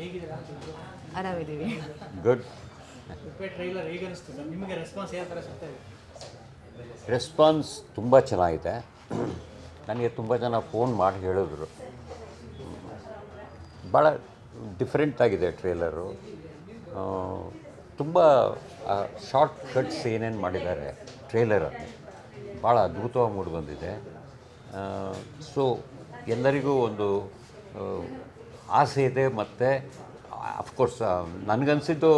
ಹೇಗಿದ್ದೀರಾ? ಆರಾಮಿದ್ದೀವಿ. Good. Trailer ಹೇಗೆ ಅನಿಸ್ತು ಸರ್? ನಿಮಗೆ ರೆಸ್ಪಾನ್ಸ್ ಯಾವ ಥರ ಸಿಗ್ತಾ ಇದೆ? ರೆಸ್ಪಾನ್ಸ್ ತುಂಬ ಚೆನ್ನಾಗಿದೆ. ನನಗೆ ತುಂಬ ಜನ ಫೋನ್ ಮಾಡಿ ಹೇಳಿದ್ರು ಭಾಳ ಡಿಫ್ರೆಂಟಾಗಿದೆ ಟ್ರೇಲರು. ತುಂಬ ಶಾರ್ಟ್ ಕಟ್ಸ್ ಏನೇನು ಮಾಡಿದ್ದಾರೆ ಟ್ರೇಲರಲ್ಲಿ ಭಾಳ ಅದ್ಭುತವಾಗಿ ಮೂಡಿಬಂದಿದೆ. ಸೊ ಎಲ್ಲರಿಗೂ ಒಂದು ಆಸೆ ಇದೆ. ಮತ್ತು ಅಫ್ಕೋರ್ಸ್ ನನಗನ್ಸಿದ್ದು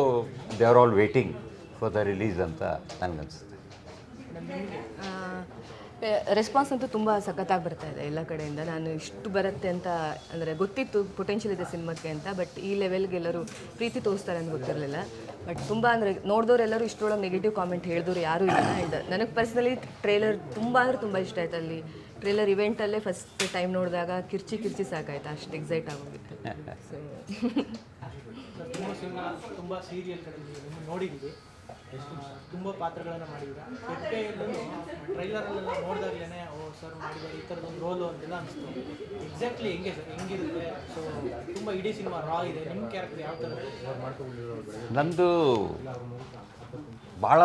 they are all waiting for the release ಅಂತ ನನಗನ್ಸುತ್ತೆ. ರೆಸ್ಪಾನ್ಸ್ ಅಂತೂ ತುಂಬ ಸಖತ್ತಾಗಿ ಬರ್ತಾ ಇದೆ ಎಲ್ಲ ಕಡೆಯಿಂದ. ನಾನು ಇಷ್ಟು ಬರುತ್ತೆ ಅಂತ ಅಂದರೆ ಗೊತ್ತಿತ್ತು, ಪೊಟೆನ್ಷಿಯಲ್ ಇದೆ ಸಿನಿಮಾಕ್ಕೆ ಅಂತ. ಬಟ್ ಈ ಲೆವೆಲ್ಗೆ ಎಲ್ಲರೂ ಪ್ರೀತಿ ತೋರಿಸ್ತಾರೆ ಅಂತ ಗೊತ್ತಿರಲಿಲ್ಲ. ಬಟ್ ತುಂಬ ಅಂದರೆ ನೋಡಿದವರೆಲ್ಲರೂ ಇಷ್ಟರೊಳಗೆ ನೆಗೆಟಿವ್ ಕಾಮೆಂಟ್ ಹೇಳಿದವರು ಯಾರೂ ಇಲ್ಲ. ಆ್ಯಂಡ್ ನನಗೆ ಪರ್ಸ್ನಲಿ ಟ್ರೇಲರ್ ತುಂಬ ಅಂದರೆ ತುಂಬ ಇಷ್ಟ ಆಯ್ತು. ಅಲ್ಲಿ ಟ್ರೇಲರ್ ಇವೆಂಟಲ್ಲೇ ಫಸ್ಟ್ ಟೈಮ್ ನೋಡಿದಾಗ ಕಿರ್ಚಿ ಸಾಕಾಯ್ತು, ಅಷ್ಟು ಎಕ್ಸೈಟ್ ಆಗೋಗಿತ್ತು. ಸೊ ತುಂಬ ಸಿನಿಮಾ, ತುಂಬ ಸೀರಿಯಲ್ಗಳಲ್ಲಿ ನೋಡಿದ್ದೀವಿ, ತುಂಬ ಪಾತ್ರಗಳನ್ನು ಮಾಡಿದ್ದೀರಾ. ಪೆಪ್ಪೆಯಲ್ಲೂ ಟ್ರೈಲರಲ್ಲೆಲ್ಲ ನೋಡಿದಾಗಲೇ ಓ ಸರ್ ಮಾಡಿದ್ದಾರೆ ಈ ಥರದೊಂದು ರೋಲು ಅಂತೆಲ್ಲ ಅನಿಸ್ತು. ಎಕ್ಸಾಕ್ಟ್ಲಿ ಹೆಂಗೆ ಸರ್, ಹೆಂಗಿರುತ್ತೆ? ಸೊ ತುಂಬ ಇಡೀ ಸಿನಿಮಾ ರಾ ಇದೆ. ನಿಮ್ಮ ಕ್ಯಾರೆಕ್ಟರ್ ಯಾವ ಥರ? ನಂದು ಭಾಳ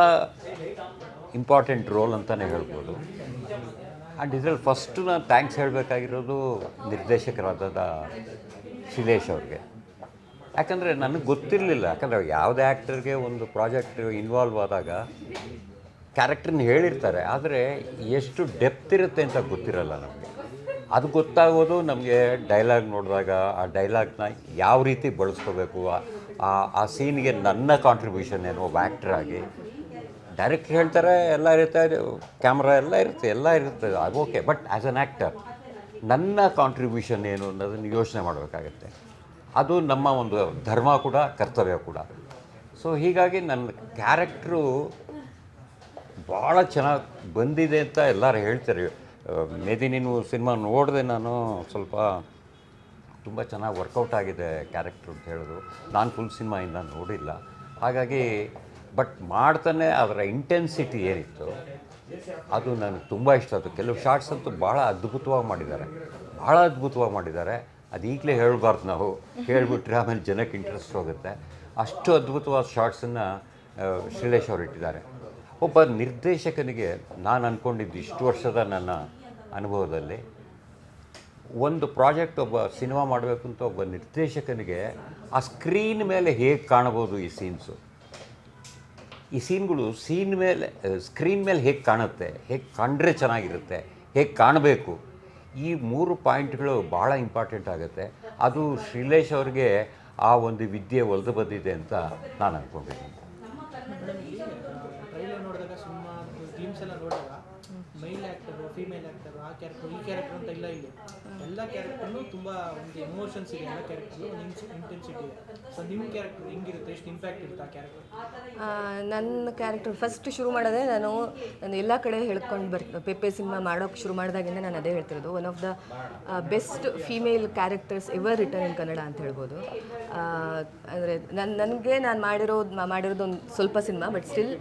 ಇಂಪಾರ್ಟೆಂಟ್ ರೋಲ್ ಅಂತಲೇ ಹೇಳ್ಬೋದು. ಆ್ಯಂಡ್ ಇದರಲ್ಲಿ ಫಸ್ಟು ನಾನು ಥ್ಯಾಂಕ್ಸ್ ಹೇಳಬೇಕಾಗಿರೋದು ನಿರ್ದೇಶಕರಾದ ಶಿಲೇಶ್ ಅವ್ರಿಗೆ. ಯಾಕಂದರೆ ನನಗೆ ಗೊತ್ತಿರಲಿಲ್ಲ. ಯಾಕಂದರೆ ಯಾವುದೇ ಆ್ಯಕ್ಟರ್ಗೆ ಒಂದು ಪ್ರಾಜೆಕ್ಟ್ ಇನ್ವಾಲ್ವ್ ಆದಾಗ ಕ್ಯಾರೆಕ್ಟ್ರನ್ನ ಹೇಳಿರ್ತಾರೆ, ಆದರೆ ಎಷ್ಟು ಡೆಪ್ತ್ ಇರುತ್ತೆ ಅಂತ ಗೊತ್ತಿರಲ್ಲ ನಮಗೆ. ಅದು ಗೊತ್ತಾಗೋದು ನಮಗೆ ಡೈಲಾಗ್ ನೋಡಿದಾಗ. ಆ ಡೈಲಾಗ್ನ ಯಾವ ರೀತಿ ಬಳಸ್ಕೋಬೇಕು, ಆ ಸೀನ್ಗೆ ನನ್ನ ಕಾಂಟ್ರಿಬ್ಯೂಷನ್ ಏನು ಒಬ್ಬ ಆ್ಯಕ್ಟ್ರಾಗಿ. ಡೈರೆಕ್ಟ್ ಹೇಳ್ತಾರೆ, ಎಲ್ಲ ಇರುತ್ತೆ, ಕ್ಯಾಮ್ರಾ ಎಲ್ಲ ಇರುತ್ತೆ, ಅದು okay. But as an actor ನನ್ನ ಕಾಂಟ್ರಿಬ್ಯೂಷನ್ ಏನು ಅನ್ನೋದನ್ನು ಯೋಚನೆ ಮಾಡಬೇಕಾಗತ್ತೆ. ಅದು ನಮ್ಮ ಒಂದು ಧರ್ಮ ಕೂಡ, ಕರ್ತವ್ಯ ಕೂಡ. ಸೊ ಹೀಗಾಗಿ ನನ್ನ ಕ್ಯಾರೆಕ್ಟ್ರು ಭಾಳ ಚೆನ್ನಾಗಿ ಬಂದಿದೆ ಅಂತ ಎಲ್ಲರೂ ಹೇಳ್ತಾರೆ. ಮೇದಿ ನೀನು ಸಿನಿಮಾ ನೋಡಿದೆ, ನಾನು ಸ್ವಲ್ಪ ತುಂಬ ಚೆನ್ನಾಗಿ ವರ್ಕೌಟ್ ಆಗಿದೆ ಕ್ಯಾರೆಕ್ಟ್ರು ಅಂತ ಹೇಳಿದ್ರು. ನಾನು ಫುಲ್ ಸಿನಿಮಾ ಇನ್ನೂ ನೋಡಿಲ್ಲ. ಹಾಗಾಗಿ ಬಟ್ ಮಾಡ್ತಾನೆ ಅದರ ಇಂಟೆನ್ಸಿಟಿ ಏನಿತ್ತು ಅದು ನನಗೆ ತುಂಬ ಇಷ್ಟ ಆಯಿತು. ಕೆಲವು ಶಾರ್ಟ್ಸ್ ಅಂತೂ ಭಾಳ ಅದ್ಭುತವಾಗಿ ಮಾಡಿದ್ದಾರೆ. ಅದು ಈಗಲೇ ಹೇಳಬಾರ್ದು, ನಾವು ಹೇಳಿಬಿಟ್ರೆ ಆಮೇಲೆ ಜನಕ್ಕೆ ಇಂಟ್ರೆಸ್ಟ್ ಹೋಗುತ್ತೆ. ಅಷ್ಟು ಅದ್ಭುತವಾದ ಶಾರ್ಟ್ಸನ್ನು ಶ್ರೀಲೇಶ್ ಅವರು ಇಟ್ಟಿದ್ದಾರೆ. ಒಬ್ಬ ನಿರ್ದೇಶಕನಿಗೆ ನಾನು ಅಂದ್ಕೊಂಡಿದ್ದು ಇಷ್ಟು ವರ್ಷದ ನನ್ನ ಅನುಭವದಲ್ಲಿ, ಒಂದು ಪ್ರಾಜೆಕ್ಟ್, ಒಬ್ಬ ಸಿನಿಮಾ ಮಾಡಬೇಕು ಅಂತ ಒಬ್ಬ ನಿರ್ದೇಶಕನಿಗೆ ಆ ಸ್ಕ್ರೀನ್ ಮೇಲೆ ಹೇಗೆ ಕಾಣ್ಬೋದು ಈ ಸೀನ್ಗಳು ಸ್ಕ್ರೀನ್ ಮೇಲೆ ಹೇಗೆ ಕಾಣುತ್ತೆ, ಹೇಗೆ ಕಂಡ್ರೆ ಚೆನ್ನಾಗಿರುತ್ತೆ, ಹೇಗೆ ಕಾಣಬೇಕು, ಈ 3 ಪಾಯಿಂಟ್ಗಳು ಭಾಳ ಇಂಪಾರ್ಟೆಂಟ್ ಆಗುತ್ತೆ. ಅದು ಶ್ರೀಲೇಶ್ ಅವ್ರಿಗೆ ಆ ಒಂದು ವಿದ್ಯೆ ಒಲಿದು ಬಂದಿದೆ ಅಂತ ನಾನು ಅಂದ್ಕೊಂಡಿದ್ದೀನಿ. ಟ್ರೈಲರ್ ನೋಡಿದಾಗ ಸಿನಿಮಾ ಟೀಮ್ಸ್ ಎಲ್ಲ ನೋಡಿದಾಗ ಮೈಲ್ ಆ್ಯಕ್ಟರು, ಫೀಮೇಲ್ ಆ್ಯಕ್ಟರು, ಆ ಕ್ಯಾರೆಕ್ಟರ್, ಈ ಕ್ಯಾರೆಕ್ಟರ್ ಅಂತ ಇಲ್ಲ. ಇಲ್ಲಿ ಎಲ್ಲ ಕ್ಯಾರೆಕ್ಟರ್ನು ತುಂಬ ಒಂದು ಎಮೋಷನ್ಸ್ ಇದೆ. ಎಲ್ಲ ಕ್ಯಾರೆಕ್ಟರ್ಲು ಒಂದು ಇಂಟೆನ್ಸಿಟಿ ಇದೆ. ಸೊ ನಿಮ್ಮ ಕ್ಯಾರೆಕ್ಟರ್ ಹೆಂಗಿರುತ್ತೆ, ಎಷ್ಟು ಇಂಪ್ಯಾಕ್ಟ್ ಇರುತ್ತೆ ಆ ಕ್ಯಾರೆಕ್ಟರ್? ನನ್ನ ಕ್ಯಾರೆಕ್ಟರ್ ಫಸ್ಟ್ ಶುರು ಮಾಡೋದೇ ನಾನು ಎಲ್ಲ ಕಡೆ ಹೇಳ್ಕೊಂಡು ಪೆಪ್ಪೆ ಸಿನಿಮಾ ಮಾಡೋಕ್ಕೆ ಶುರು ಮಾಡಿದಾಗಿಂದ ನಾನು ಅದೇ ಹೇಳ್ತಿರೋದು, one of the best female characters ever written in Kannada ಅಂತ ಹೇಳ್ಬೋದು. ಅಂದರೆ ನಾನು ಮಾಡಿರೋದು ಒಂದು ಸ್ವಲ್ಪ ಸಿನಿಮಾ, ಬಟ್ ಸ್ಟಿಲ್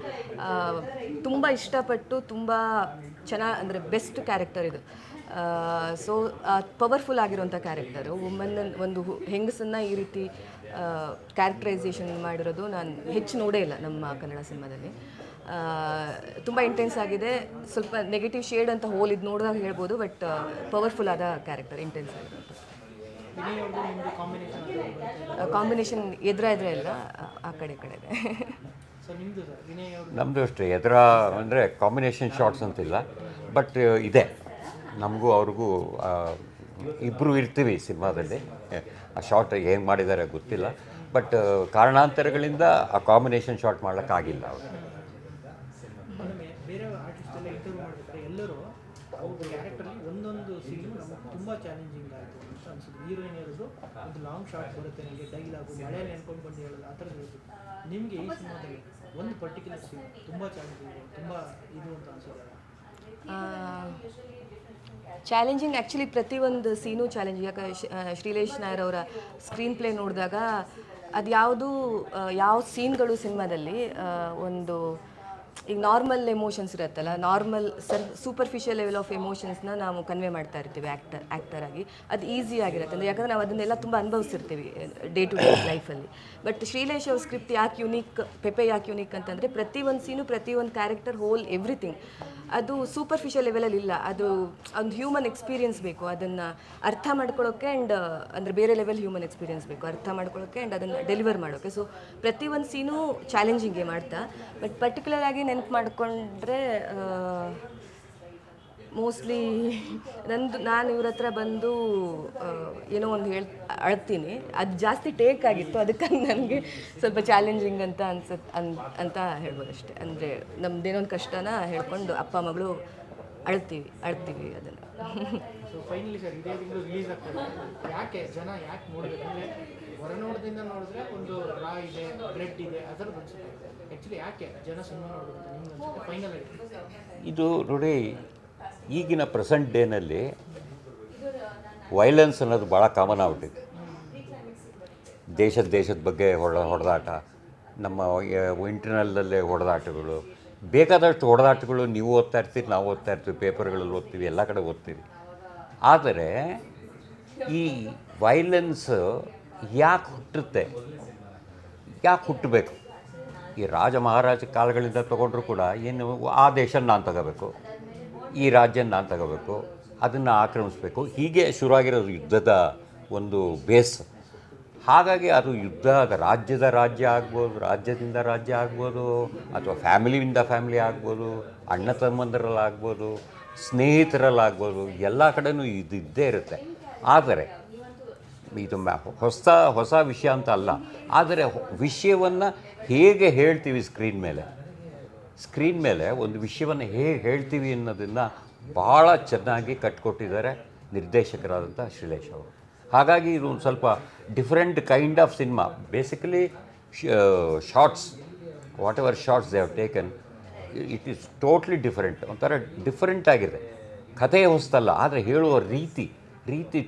ತುಂಬ ಇಷ್ಟಪಟ್ಟು ತುಂಬ ಚೆನ್ನಾಗಿ, ಅಂದರೆ ಬೆಸ್ಟ್ ಕ್ಯಾರೆಕ್ಟರ್ ಇದು. ಸೊ ಪವರ್ಫುಲ್ ಆಗಿರೋಂಥ ಕ್ಯಾರೆಕ್ಟರು. ಒಂದು ಹೆಂಗಸನ್ನು ಈ ರೀತಿ ಕ್ಯಾರೆಕ್ಟರೈಸೇಷನ್ ಮಾಡಿರೋದು ನಾನು ಹೆಚ್ಚು ನೋಡೇ ಇಲ್ಲ ನಮ್ಮ ಕನ್ನಡ ಸಿನಿಮಾದಲ್ಲಿ. ತುಂಬ ಇಂಟೆನ್ಸ್ ಆಗಿದೆ. ಸ್ವಲ್ಪ ನೆಗೆಟಿವ್ ಶೇಡ್ ಅಂತ ಹೋಲ್ ಇದು ನೋಡಿದಾಗ ಹೇಳ್ಬೋದು, ಬಟ್ ಪವರ್ಫುಲ್ ಆದ ಕ್ಯಾರೆಕ್ಟರ್, ಇಂಟೆನ್ಸ್ ಆಗಿದೆ. ಕಾಂಬಿನೇಷನ್ ಎದುರ ಇಲ್ಲ, ಆ ಕಡೆ ಇದೆ. ನಮ್ಮದು ಅಷ್ಟೇ ಎದುರ ಅಂದರೆ ಕಾಂಬಿನೇಷನ್ ಶಾರ್ಟ್ಸ್ ಅಂತಿಲ್ಲ, ಬಟ್ ಇದೆ. ನಮಗೂ ಅವ್ರಿಗೂ ಇಬ್ಬರು ಇರ್ತೀವಿ ಸಿನಿಮಾದಲ್ಲಿ. ಆ ಶಾರ್ಟ್ ಹೇಗೆ ಮಾಡಿದ್ದಾರೆ ಗೊತ್ತಿಲ್ಲ, ಬಟ್ ಕಾರಣಾಂತರಗಳಿಂದ ಆ ಕಾಂಬಿನೇಷನ್ ಶಾರ್ಟ್ ಮಾಡೋಕ್ಕಾಗಿಲ್ಲ ಅವರು. ಬೇರೆ ಆರ್ಟಿಸ್ಟ್ ಎಲ್ಲ ಇಂಟರ್ವ್ಯೂ ಮಾಡ್ಬೇಕಾದ್ರೆ ಎಲ್ಲರೂ ಅವ್ರ ಕ್ಯಾರೆಕ್ಟರ್ಲಿ ಒಂದೊಂದು ಸೀನು ನಮಗೆ ತುಂಬ ಚಾಲೆಂಜಿಂಗ್ ಆಯಿತು ಅಂತ ಅನಿಸುತ್ತೆ. ಹೀರೋಯಿನ್ ಹೇಳಿದ್ರು ಒಂದು ಲಾಂಗ್ ಶಾರ್ಟ್ ಬರುತ್ತೆ, ನನಗೆ ಡೈಲಾಗು ಮಳೆಯಲ್ಲಿ ಅನ್ಕೊಂಡು ಬಂದು ಹೇಳೋದು, ಆ ಥರದ್ದು ಹೇಳ್ತಿತ್ತು. ನಿಮಗೆ ಈ ಸಿನಿಮಾದಲ್ಲಿ ಒಂದು ಪರ್ಟಿಕ್ಯುಲರ್ ಸೀನ್ ತುಂಬ ಚಾಲೆಂಜಿಂಗ್, ತುಂಬ ಇದು ಅಂತ ಅನಿಸೋದು? ಚಾಲೆಂಜಿಂಗ್ ಆ್ಯಕ್ಚುಲಿ ಪ್ರತಿಯೊಂದು ಸೀನು ಚಾಲೆಂಜಿಂಗ್. ಯಾಕೆ ಶ್ರೀಲೇಶ್ ನಾಯರ್ ಅವರ ಸ್ಕ್ರೀನ್ ಪ್ಲೇ ನೋಡಿದಾಗ ಅದು ಯಾವ ಸೀನ್ಗಳು ಸಿನಿಮಾದಲ್ಲಿ ಒಂದು ಈಗ ನಾರ್ಮಲ್ ಎಮೋಷನ್ಸ್ ಇರುತ್ತಲ್ಲ, ನಾರ್ಮಲ್ ಸೂಪರ್ಫಿಷಿಯಲ್ ಲೆವೆಲ್ ಆಫ್ ಎಮೋಷನ್ಸ್ನ ನಾವು ಕನ್ವೆ ಮಾಡ್ತಾ ಇರ್ತೀವಿ ಆ್ಯಕ್ಟರ್ ಆಗಿ. ಅದು ಈಸಿ ಆಗಿರುತ್ತೆ ಅಂದರೆ ಯಾಕಂದರೆ ನಾವು ಅದನ್ನೆಲ್ಲ ತುಂಬ ಅನುಭವಿಸಿರ್ತೀವಿ ಡೇ ಟು ಡೇ ಲೈಫಲ್ಲಿ. ಬಟ್ ಶ್ರೀಲೇಶ್ ಅವ್ರ ಸ್ಕ್ರಿಪ್ಟ್ ಯಾಕೆ ಯುನೀಕ್, ಪೆಪೆ ಯಾಕೆ ಯುನೀಕ್ ಅಂತಂದರೆ ಪ್ರತಿಯೊಂದು ಸೀನು, ಪ್ರತಿಯೊಂದು ಕ್ಯಾರೆಕ್ಟರ್, ಹೋಲ್ ಎವ್ರಿಥಿಂಗ್ ಅದು ಸೂಪರ್ಫಿಷಿಯಲ್ ಲೆವೆಲಲ್ಲಿ ಇಲ್ಲ. ಅದು ಒಂದು ಹ್ಯೂಮನ್ ಎಕ್ಸ್ಪೀರಿಯನ್ಸ್ ಬೇಕು ಅದನ್ನು ಅರ್ಥ ಮಾಡ್ಕೊಳ್ಳೋಕ್ಕೆ. ಆ್ಯಂಡ್ ಅಂದರೆ ಬೇರೆ ಲೆವೆಲ್ ಹ್ಯೂಮನ್ ಎಕ್ಸ್ಪೀರಿಯನ್ಸ್ ಬೇಕು ಅರ್ಥ ಮಾಡ್ಕೊಳ್ಳೋಕ್ಕೆ ಆ್ಯಂಡ್ ಅದನ್ನು ಡೆಲಿವರ್ ಮಾಡೋಕ್ಕೆ. ಸೊ ಪ್ರತಿಯೊಂದು ಸೀನು ಚಾಲೆಂಜಿಂಗೇ ಮಾಡ್ತಾ. ಬಟ್ ಪರ್ಟಿಕ್ಯುಲರ್ ಆಗಿ ನೆನಪು ಮಾಡಿಕೊಂಡ್ರೆ ಮೋಸ್ಟ್ಲಿ ನಾನು ಇವ್ರ ಹತ್ರ ಬಂದು ಏನೋ ಒಂದು ಅಳ್ತೀನಿ. ಅದು ಜಾಸ್ತಿ ಟೇಕ್ ಆಗಿತ್ತು, ಅದಕ್ಕಾಗಿ ನನಗೆ ಸ್ವಲ್ಪ ಚಾಲೆಂಜಿಂಗ್ ಅಂತ ಅಂತ ಹೇಳ್ಬೋದು ಅಷ್ಟೇ. ಅಂದರೆ ನಮ್ದೇನೋ ಒಂದು ಕಷ್ಟನ ಹೇಳ್ಕೊಂಡು ಅಪ್ಪ ಮಗಳು ಅಳ್ತೀವಿ ಅದನ್ನು. ಸೊ ಫೈನಲಿ ಸರ್, ಇದೇ ತಿಂಗಳು ರಿಲೀಸ್ ಆಗ್ತದೆ. ಜನ ಯಾಕೆ ನೋಡಬೇಕಂದ್ರೆ ಹೊರನೋಟದಿಂದ ನೋಡಿದ್ರೆ ಒಂದು ರಾ ಇದೆ, ಬ್ರೆಡ್ ಇದೆ, ಅದರದ್ದು ಅನ್ಸುತ್ತೆ. ಆ್ಯಕ್ಚುಲಿ ಯಾಕೆ ಜನ ಸಿನಿಮಾ ನೋಡಬೇಕು ನಿಮ್ಗೆ ಅನ್ಸುತ್ತೆ ಫೈನಲ್ ಆಗಿ? ಇದು ನೋಡಿ, ಈಗಿನ ಪ್ರೆಸೆಂಟ್ ಡೇನಲ್ಲಿ ವೈಲೆನ್ಸ್ ಅನ್ನೋದು ಭಾಳ ಕಾಮನ್ ಆಗ್ಬಿಟ್ಟಿದೆ. ದೇಶದ ಬಗ್ಗೆ ಹೊಡೆದಾಟ, ನಮ್ಮ ಇಂಟರ್ನಲ್ಲೇ ಹೊಡೆದಾಟಗಳು, ಬೇಕಾದಷ್ಟು ಹೊಡೆದಾಟಗಳು ನೀವು ಓದ್ತಾ ಇರ್ತೀರಿ, ನಾವು ಓದ್ತಾ ಇರ್ತೀವಿ, ಪೇಪರ್ಗಳಲ್ಲಿ ಓದ್ತೀವಿ, ಎಲ್ಲ ಕಡೆ ಓದ್ತೀವಿ. ಆದರೆ ಈ ವೈಲೆನ್ಸ್ ಯಾಕೆ ಹುಟ್ಟುತ್ತೆ, ಯಾಕೆ ಹುಟ್ಟಬೇಕು? ಈ ರಾಜ ಮಹಾರಾಜ ಕಾಲಗಳಿಂದ ತೊಗೊಂಡ್ರು ಕೂಡ ಏನು, ಆ ದೇಶನ ನಾನು ತಗೋಬೇಕು, ಈ ರಾಜ್ಯನ ನಾನು ತಗೋಬೇಕು, ಅದನ್ನು ಆಕ್ರಮಿಸಬೇಕು, ಹೀಗೆ ಶುರುವಾಗಿರೋದು ಯುದ್ಧದ ಒಂದು ಬೇಸ್. ಹಾಗಾಗಿ ಅದು ಯುದ್ಧ, ಅದು ರಾಜ್ಯ ಆಗ್ಬೋದು, ರಾಜ್ಯದಿಂದ ರಾಜ್ಯ ಆಗ್ಬೋದು, ಅಥವಾ ಫ್ಯಾಮಿಲಿಯಿಂದ ಫ್ಯಾಮಿಲಿ ಆಗ್ಬೋದು, ಅಣ್ಣ ತಮ್ಮಂದರಲ್ಲಾಗ್ಬೋದು, ಸ್ನೇಹಿತರಲ್ಲಾಗ್ಬೋದು, ಎಲ್ಲ ಕಡೆನೂ ಇದು ಇದ್ದೇ ಇರುತ್ತೆ. ಆದರೆ ಇದು ಹೊಸ ವಿಷಯ ಅಂತ ಅಲ್ಲ. ಆದರೆ ವಿಷಯವನ್ನು ಹೇಗೆ ಹೇಳ್ತೀವಿ ಸ್ಕ್ರೀನ್ ಮೇಲೆ ಒಂದು ವಿಷಯವನ್ನು ಹೇಗೆ ಹೇಳ್ತೀವಿ ಅನ್ನೋದನ್ನು ಭಾಳ ಚೆನ್ನಾಗಿ ಕಟ್ಕೊಟ್ಟಿದ್ದಾರೆ ನಿರ್ದೇಶಕರಾದಂಥ ಶ್ರೀಲೇಶ್ ಅವರು. ಹಾಗಾಗಿ ಇದು ಒಂದು ಸ್ವಲ್ಪ different kind of cinema. Basically shorts, what ever shorts they have taken, it is totally different. ಒಂಥರ ಡಿಫ್ರೆಂಟ್ ಆಗಿದೆ. ಕಥೆ ಹೊಸದಲ್ಲ, ಆದರೆ ಹೇಳುವ ರೀತಿ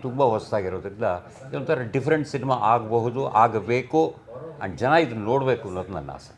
ತುಂಬ ಹೊಸದಾಗಿರೋದ್ರಿಂದ ಇದೊಂಥರ ಡಿಫ್ರೆಂಟ್ ಸಿನಿಮಾ ಆಗಬಹುದು, ಆಗಬೇಕು, ಆ್ಯಂಡ್ ಜನ ಇದನ್ನು ನೋಡಬೇಕು ಅನ್ನೋದು ನನ್ನ ಆಸೆ.